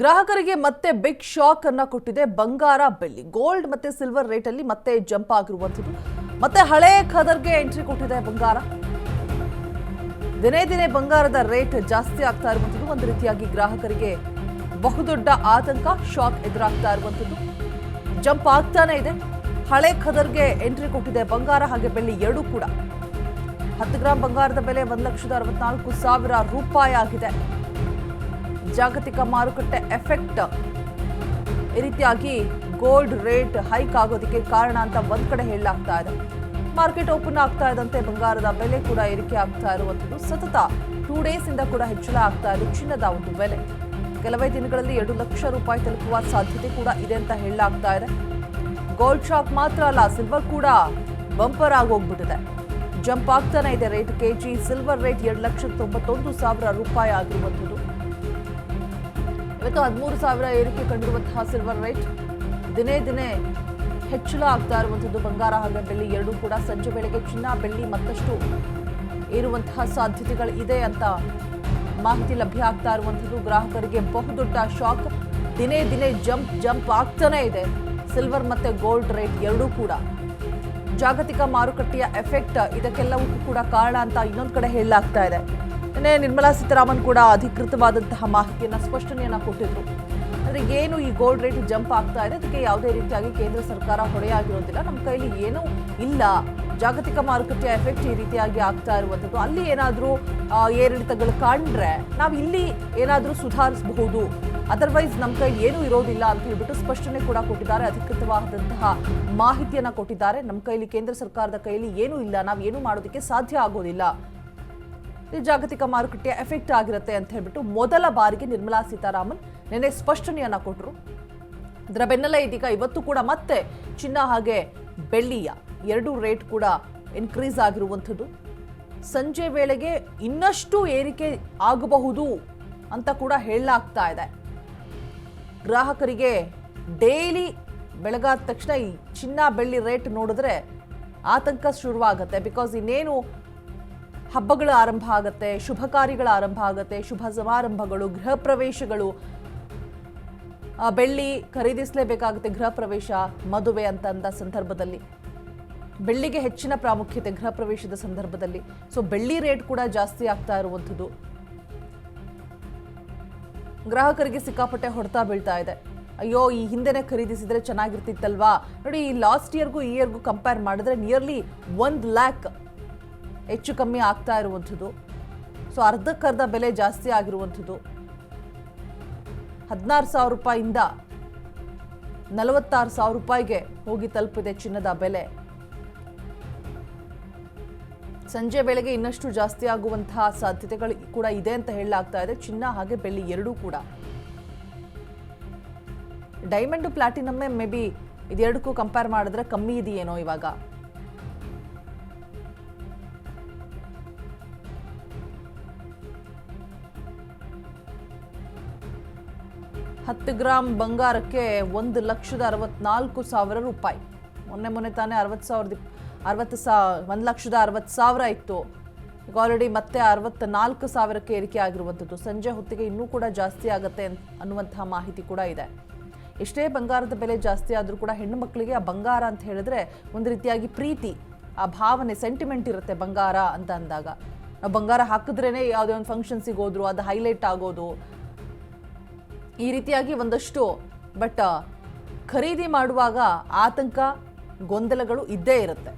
ಗ್ರಾಹಕರಿಗೆ ಮತ್ತೆ big shock ಅನ್ನ ಕೊಟ್ಟಿದೆ ಬಂಗಾರ ಬೆಳ್ಳಿ ಗೋಲ್ಡ್ ಮತ್ತೆ ಸಿಲ್ವರ್ ರೇಟ್ ಅಲ್ಲಿ ಮತ್ತೆ ಜಂಪ್ ಆಗಿರುವಂತದ್ದು ಮತ್ತೆ ಹಳೆ ಖದರ್ಗೆ ಎಂಟ್ರಿ ಕೊಟ್ಟಿದೆ ಬಂಗಾರ ದಿನೇ ದಿನೇ ಬಂಗಾರದ ರೇಟ್ ಜಾಸ್ತಿ ಆಗ್ತಾ ಇರುವಂತದ್ದು ಒಂದು ರೀತಿಯಾಗಿ ಗ್ರಾಹಕರಿಗೆ ಬಹುದೊಡ್ಡ ಆತಂಕ ಶಾಕ್ ಎದುರಾಗ್ತಾ ಇರುವಂತದ್ದು ಜಂಪ್ ಆಗ್ತಾನೆ ಇದೆ ಹಳೆ ಖದರ್ಗೆ ಎಂಟ್ರಿ ಕೊಟ್ಟಿದೆ ಬಂಗಾರ ಹಾಗೆ ಬೆಳ್ಳಿ ಎರಡೂ ಕೂಡ 10 ಗ್ರಾಂ ಬಂಗಾರದ ಬೆಲೆ 1,64,000 ರೂಪಾಯಿ ಆಗಿದೆ ಜಾಗತಿಕ ಮಾರುಕಟ್ಟೆ ಎಫೆಕ್ಟ್ ಈ ರೀತಿಯಾಗಿ ಗೋಲ್ಡ್ ರೇಟ್ ಹೈಕ್ ಆಗೋದಕ್ಕೆ ಕಾರಣ ಅಂತ ಒಂದ್ ಕಡೆ ಹೇಳಲಾಗ್ತಾ ಇದೆ ಮಾರ್ಕೆಟ್ ಓಪನ್ ಆಗ್ತಾ ಇದ್ದಂತೆ ಬಂಗಾರದ ಬೆಲೆ ಕೂಡ ಏರಿಕೆ ಆಗ್ತಾ ಇರುವಂತದ್ದು ಸತತ 2 ಡೇಸ್ ಇಂದ ಕೂಡ ಹೆಚ್ಚಳ ಆಗ್ತಾ ಇದೆ ಚಿನ್ನದ ಒಂದು ಬೆಲೆ ಕೆಲವೇ ದಿನಗಳಲ್ಲಿ 2 ಲಕ್ಷ ರೂಪಾಯಿ ತಲುಪುವ ಸಾಧ್ಯತೆ ಕೂಡ ಇದೆ ಅಂತ ಹೇಳಲಾಗ್ತಾ ಇದೆ ಗೋಲ್ಡ್ ಶಾಕ್ ಮಾತ್ರ ಅಲ್ಲ ಸಿಲ್ವರ್ ಕೂಡ ಬಂಪರ್ ಆಗಿ ಹೋಗ್ಬಿಟ್ಟಿದೆ ಜಂಪ್ ಆಗ್ತಾನೆ ಇದೆ ರೇಟ್ ಕೆಜಿ ಸಿಲ್ವರ್ ರೇಟ್ 2,91,000 ರೂಪಾಯಿ ಆಗಿರುವಂತದ್ದು ಇವತ್ತು 13,000 ಏರಿಕೆ ಕಂಡಿರುವಂತಹ ಸಿಲ್ವರ್ ರೇಟ್ ದಿನೇ ದಿನೇ ಹೆಚ್ಚಳ ಆಗ್ತಾ ಇರುವಂತದ್ದು ಬಂಗಾರ ಹಾಗೆ ಬೆಳ್ಳಿ ಎರಡೂ ಕೂಡ ಸಂಜೆ ವೇಳೆಗೆ ಚಿನ್ನ ಬೆಳ್ಳಿ ಮತ್ತಷ್ಟು ಏರುವಂತಹ ಸಾಧ್ಯತೆಗಳು ಇದೆ ಅಂತ ಮಾಹಿತಿ ಲಭ್ಯ ಆಗ್ತಾ ಇರುವಂತದ್ದು ಗ್ರಾಹಕರಿಗೆ ಬಹುದೊಡ್ಡ ಶಾಕ್ ದಿನೇ ದಿನೇ ಜಂಪ್ ಆಗ್ತಾನೆ ಇದೆ ಸಿಲ್ವರ್ ಮತ್ತೆ ಗೋಲ್ಡ್ ರೇಟ್ ಎರಡೂ ಕೂಡ ಜಾಗತಿಕ ಮಾರುಕಟ್ಟೆಯ ಎಫೆಕ್ಟ್ ಇದಕ್ಕೆಲ್ಲವೂ ಕೂಡ ಕಾರಣ ಅಂತ ಇನ್ನೊಂದು ಕಡೆ ಹೇಳಲಾಗ್ತಾ ಇದೆ ನಿರ್ಮಲಾ ಸೀತಾರಾಮನ್ ಕೂಡ ಅಧಿಕೃತವಾದಂತಹ ಮಾಹಿತಿಯನ್ನ ಸ್ಪಷ್ಟನೆಯನ್ನ ಕೊಟ್ಟಿದ್ರು ಅಂದ್ರೆ ಏನು ಈ ಗೋಲ್ಡ್ ರೇಟ್ ಜಂಪ್ ಆಗ್ತಾ ಇದೆ ಅದಕ್ಕೆ ಯಾವುದೇ ರೀತಿಯಾಗಿ ಕೇಂದ್ರ ಸರ್ಕಾರ ಹೊಣೆಯಾಗಿರೋದಿಲ್ಲ ನಮ್ಮ ಕೈಲಿ ಏನೂ ಇಲ್ಲ ಜಾಗತಿಕ ಮಾರುಕಟ್ಟೆಯ ಎಫೆಕ್ಟ್ ಈ ರೀತಿಯಾಗಿ ಆಗ್ತಾ ಇರುವಂತದ್ದು ಅಲ್ಲಿ ಏನಾದ್ರೂ ಏರಿಳಿತಗಳು ಕಂಡ್ರೆ ನಾವು ಇಲ್ಲಿ ಏನಾದ್ರೂ ಸುಧಾರಿಸಬಹುದು ಅದರ್ವೈಸ್ ನಮ್ಮ ಕೈಲಿ ಏನೂ ಇರೋದಿಲ್ಲ ಅಂತ ಹೇಳ್ಬಿಟ್ಟು ಸ್ಪಷ್ಟನೆ ಕೂಡ ಕೊಟ್ಟಿದ್ದಾರೆ ಅಧಿಕೃತವಾದಂತಹ ಮಾಹಿತಿಯನ್ನ ಕೊಟ್ಟಿದ್ದಾರೆ ನಮ್ಮ ಕೈಲಿ ಕೇಂದ್ರ ಸರ್ಕಾರದ ಕೈಲಿ ಏನೂ ಇಲ್ಲ ನಾವು ಏನೂ ಮಾಡೋದಕ್ಕೆ ಸಾಧ್ಯ ಆಗೋದಿಲ್ಲ ಜಾಗತಿಕ ಮಾರುಕಟ್ಟೆಯ ಎಫೆಕ್ಟ್ ಆಗಿರುತ್ತೆ ಅಂತ ಹೇಳ್ಬಿಟ್ಟು ಮೊದಲ ಬಾರಿಗೆ ನಿರ್ಮಲಾ ಸೀತಾರಾಮನ್ ನಿನ್ನೆ ಸ್ಪಷ್ಟನೆಯನ್ನ ಕೊಟ್ಟರು ಇದರ ಬೆನ್ನಲ್ಲೇ ಇದೀಗ ಇವತ್ತು ಕೂಡ ಮತ್ತೆ ಚಿನ್ನ ಹಾಗೆ ಬೆಳ್ಳಿಯ ಎರಡೂ ರೇಟ್ ಕೂಡ ಇನ್ಕ್ರೀಸ್ ಆಗಿರುವಂಥದ್ದು ಸಂಜೆ ವೇಳೆಗೆ ಇನ್ನಷ್ಟು ಏರಿಕೆ ಆಗಬಹುದು ಅಂತ ಕೂಡ ಹೇಳಲಾಗ್ತಾ ಇದೆ ಗ್ರಾಹಕರಿಗೆ ಡೈಲಿ ಬೆಳಗಾದ ತಕ್ಷಣ ಈ ಚಿನ್ನ ಬೆಳ್ಳಿ ರೇಟ್ ನೋಡಿದ್ರೆ ಆತಂಕ ಶುರುವಾಗುತ್ತೆ ಬಿಕಾಸ್ ಇನ್ನೇನು ಹಬ್ಬಗಳ ಆರಂಭ ಆಗುತ್ತೆ ಶುಭ ಕಾರ್ಯಗಳ ಆರಂಭ ಆಗುತ್ತೆ ಶುಭ ಸಮಾರಂಭಗಳು ಗೃಹ ಪ್ರವೇಶಗಳು ಬೆಳ್ಳಿ ಖರೀದಿಸಲೇಬೇಕಾಗುತ್ತೆ ಗೃಹ ಪ್ರವೇಶ ಮದುವೆ ಅಂತ ಸಂದರ್ಭದಲ್ಲಿ ಬೆಳ್ಳಿಗೆ ಹೆಚ್ಚಿನ ಪ್ರಾಮುಖ್ಯತೆ ಗೃಹ ಪ್ರವೇಶದ ಸಂದರ್ಭದಲ್ಲಿ ಸೊ ಬೆಳ್ಳಿ ರೇಟ್ ಕೂಡ ಜಾಸ್ತಿ ಆಗ್ತಾ ಇರುವಂಥದ್ದು ಗ್ರಾಹಕರಿಗೆ ಸಿಕ್ಕಾಪಟ್ಟೆ ಹೊಡೆತ ಬೀಳ್ತಾ ಇದೆ ಅಯ್ಯೋ ಈ ಹಿಂದೆನೆ ಖರೀದಿಸಿದ್ರೆ ಚೆನ್ನಾಗಿರ್ತಿತ್ತಲ್ವಾ ನೋಡಿ ಈ ಲಾಸ್ಟ್ ಇಯರ್ಗೂ ಈ ಇಯರ್ಗೂ ಕಂಪೇರ್ ಮಾಡಿದ್ರೆ ನಿಯರ್ಲಿ 1 ಲ್ಯಾಕ್ ಹೆಚ್ಚು ಕಮ್ಮಿ ಆಗ್ತಾ ಇರುವಂಥದ್ದು ಸೊ ಅರ್ಧಕ್ಕರ್ಧ ಬೆಲೆ ಜಾಸ್ತಿ ಆಗಿರುವಂಥದ್ದು 16,000 ರೂಪಾಯಿಂದ 46,000 ರೂಪಾಯಿಗೆ ಹೋಗಿ ತಲುಪಿದೆ ಚಿನ್ನದ ಬೆಲೆ ಸಂಜೆ ವೇಳೆಗೆ ಇನ್ನಷ್ಟು ಜಾಸ್ತಿ ಆಗುವಂತಹ ಸಾಧ್ಯತೆಗಳು ಕೂಡ ಇದೆ ಅಂತ ಹೇಳಲಾಗ್ತಾ ಇದೆ ಚಿನ್ನ ಹಾಗೆ ಬೆಳ್ಳಿ ಎರಡೂ ಕೂಡ ಡೈಮಂಡ್ ಪ್ಲಾಟಿನಮ್ಮೇ ಮೇ ಬಿ ಇದೆರಡಕ್ಕೂ ಕಂಪೇರ್ ಮಾಡಿದ್ರೆ ಕಮ್ಮಿ ಇದೆಯೇನೋ ಇವಾಗ 10 ಗ್ರಾಂ ಬಂಗಾರಕ್ಕೆ 1,64,000 ರೂಪಾಯಿ ಮೊನ್ನೆ ತಾನೇ 1,60,000 ಇತ್ತು ಈಗ ಆಲ್ರೆಡಿ ಮತ್ತೆ 64,000ಕ್ಕೆ ಏರಿಕೆ ಆಗಿರುವಂಥದ್ದು ಸಂಜೆ ಹೊತ್ತಿಗೆ ಇನ್ನೂ ಕೂಡ ಜಾಸ್ತಿ ಆಗುತ್ತೆ ಅನ್ನುವಂತಹ ಮಾಹಿತಿ ಕೂಡ ಇದೆ ಎಷ್ಟೇ ಬಂಗಾರದ ಬೆಲೆ ಜಾಸ್ತಿ ಆದರೂ ಕೂಡ ಹೆಣ್ಣು ಮಕ್ಕಳಿಗೆ ಆ ಬಂಗಾರ ಅಂತ ಹೇಳಿದ್ರೆ ಒಂದು ರೀತಿಯಾಗಿ ಪ್ರೀತಿ ಆ ಭಾವನೆ ಸೆಂಟಿಮೆಂಟ್ ಇರುತ್ತೆ ಬಂಗಾರ ಅಂತ ಅಂದಾಗ ನಾವು ಬಂಗಾರ ಹಾಕಿದ್ರೇನೆ ಯಾವುದೇ ಒಂದು ಫಂಕ್ಷನ್ಸಿಗೆ ಹೋದ್ರು ಅದು ಹೈಲೈಟ್ ಆಗೋದು ಈ ರೀತಿಯಾಗಿ ಒಂದಷ್ಟು ಬಟ್ ಖರೀದಿ ಮಾಡುವಾಗ ಆತಂಕ ಗೊಂದಲಗಳು ಇದ್ದೇ ಇರುತ್ತೆ